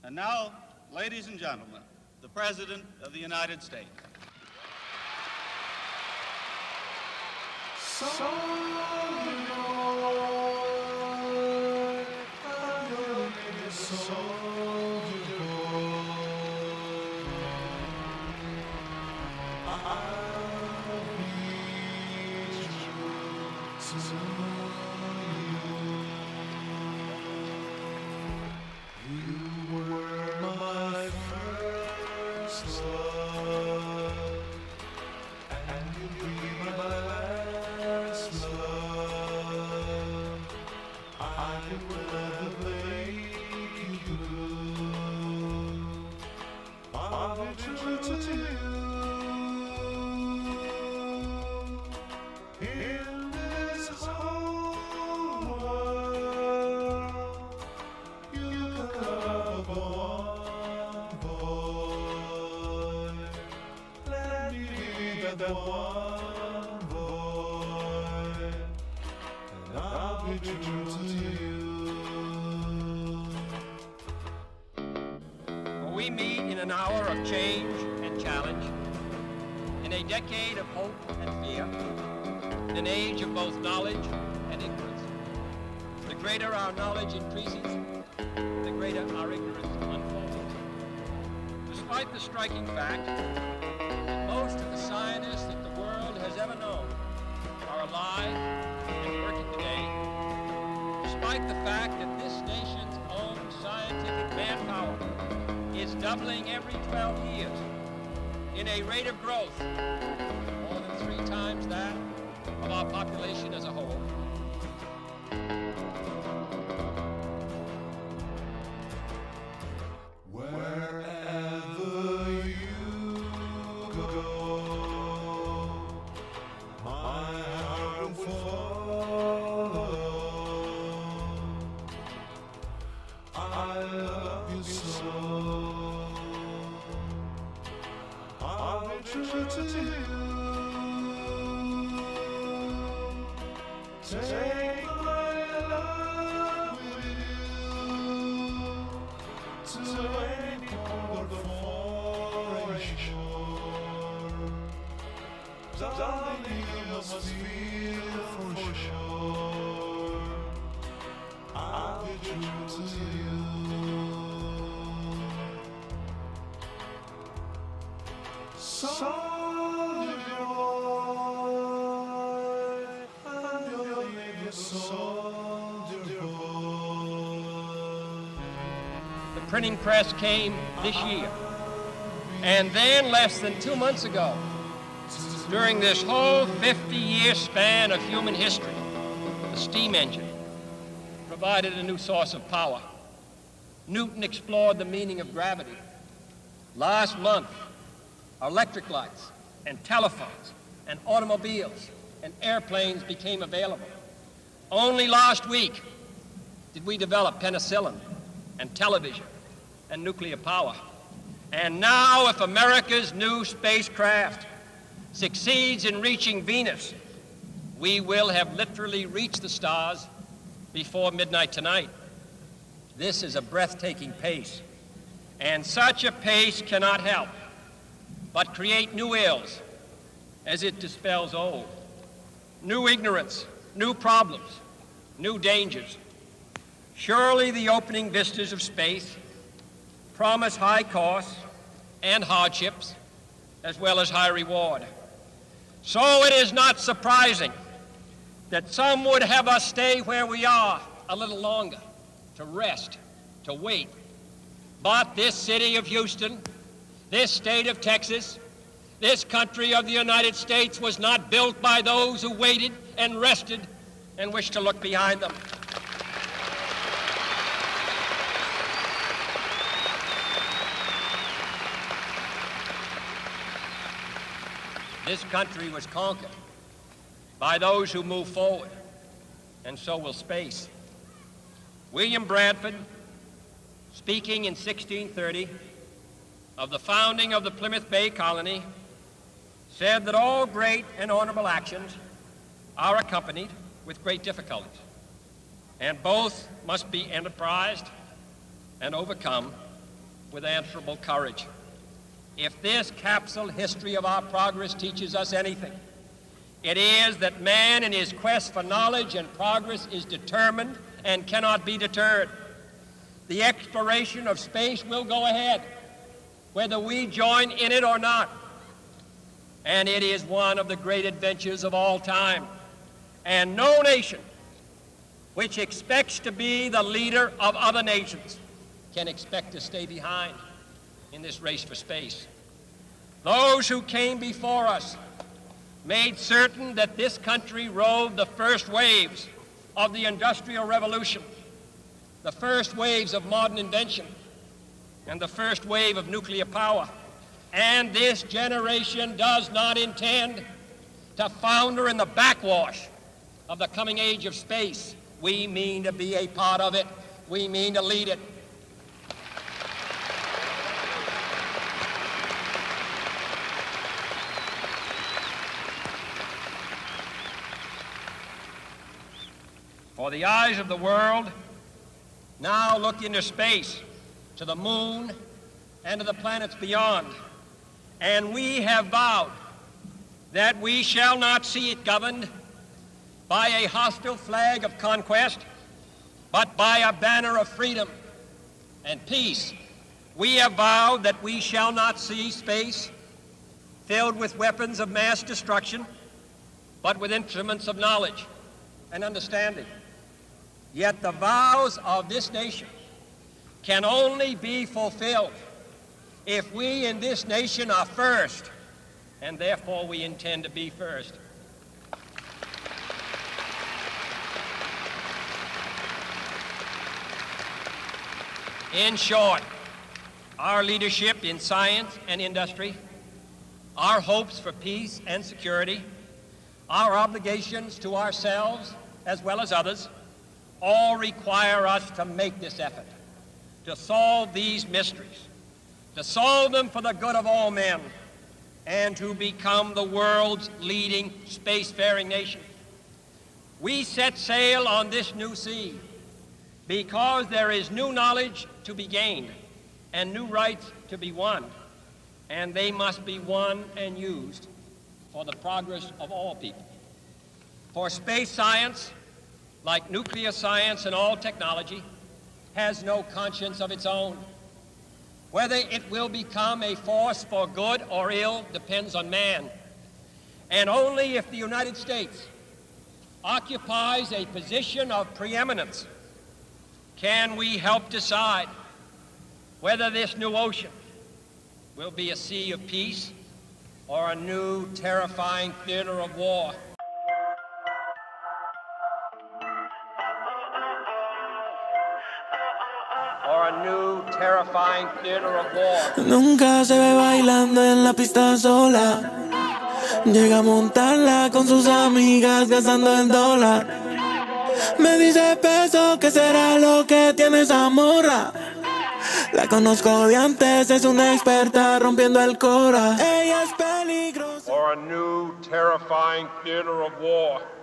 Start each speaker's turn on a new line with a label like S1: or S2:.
S1: And now, ladies and gentlemen, the President of the United States.
S2: We meet in an hour of change and challenge, in a decade of hope and fear, in an age of both knowledge and ignorance. The greater our knowledge increases, the greater our ignorance unfolds. Despite the striking fact that most of the scientists that the world has ever known are alive and working today, despite the fact that this nation's own scientific manpower is doubling every 12 years in a rate of growth more than 3 times that of our population as a whole.
S3: Wherever you go, my heart will follow. I love you so. I'll be true to you. Take my love with you to any port or foreign shore. Darling, you must feel for sure I'll be true to you. Soldier boy, I'm your baby soldier boy.
S2: The printing press came this year, and then less than 2 months ago, during this whole 50-year span of human history, the steam engine provided a new source of power. Newton explored the meaning of gravity. Last month, electric lights and telephones and automobiles and airplanes became available. Only last week did we develop penicillin and television and nuclear power. And now, if America's new spacecraft succeeds in reaching Venus, we will have literally reached the stars before midnight tonight. This is a breathtaking pace, and such a pace cannot help but create new ills as it dispels old. New ignorance, new problems, new dangers. Surely the opening vistas of space promise high costs and hardships, as well as high reward. So it is not surprising that some would have us stay where we are a little longer, to rest, to wait. But this city of Houston, this state of Texas, this country of the United States was not built by those who waited and rested and wished to look behind them. This country was conquered by those who move forward, and so will space. William Bradford, speaking in 1630 of the founding of the Plymouth Bay Colony, said that all great and honorable actions are accompanied with great difficulties, and both must be enterprised and overcome with answerable courage. If this capsule history of our progress teaches us anything, it is that man in his quest for knowledge and progress is determined and cannot be deterred. The exploration of space will go ahead, whether we join in it or not. And it is one of the great adventures of all time. And no nation which expects to be the leader of other nations can expect to stay behind in this race for space. Those who came before us made certain that this country rode the first waves of the Industrial Revolution, the first waves of modern invention, and the first wave of nuclear power. And this generation does not intend to founder in the backwash of the coming age of space. We mean to be a part of it. We mean to lead it. For the eyes of the world now look into space, to the moon, and to the planets beyond. And we have vowed that we shall not see it governed by a hostile flag of conquest, but by a banner of freedom and peace. We have vowed that we shall not see space filled with weapons of mass destruction, but with instruments of knowledge and understanding. Yet the vows of this nation can only be fulfilled if we in this nation are first, and therefore we intend to be first. In short, our leadership in science and industry, our hopes for peace and security, our obligations to ourselves as well as others, all require us to make this effort, to solve these mysteries, to solve them for the good of all men, and to become the world's leading spacefaring nation. We set sail on this new sea because there is new knowledge to be gained and new rights to be won, and they must be won and used for the progress of all people. For space science, like nuclear science and all technology, has no conscience of its own. Whether it will become a force for good or ill depends on man. And only if the United States occupies a position of preeminence can we help decide whether this new ocean will be a sea of peace or a new terrifying theater of war. Or a new terrifying theater of war.
S4: Nunca se ve bailando en la pista sola. Llega a montarla con sus amigas gastando el dólar. Me dice peso, ¿qué será lo que tiene esa morra? La conozco de antes, es una experta rompiendo el cora. Ella es peligrosa.
S2: Or a new terrifying theater of war.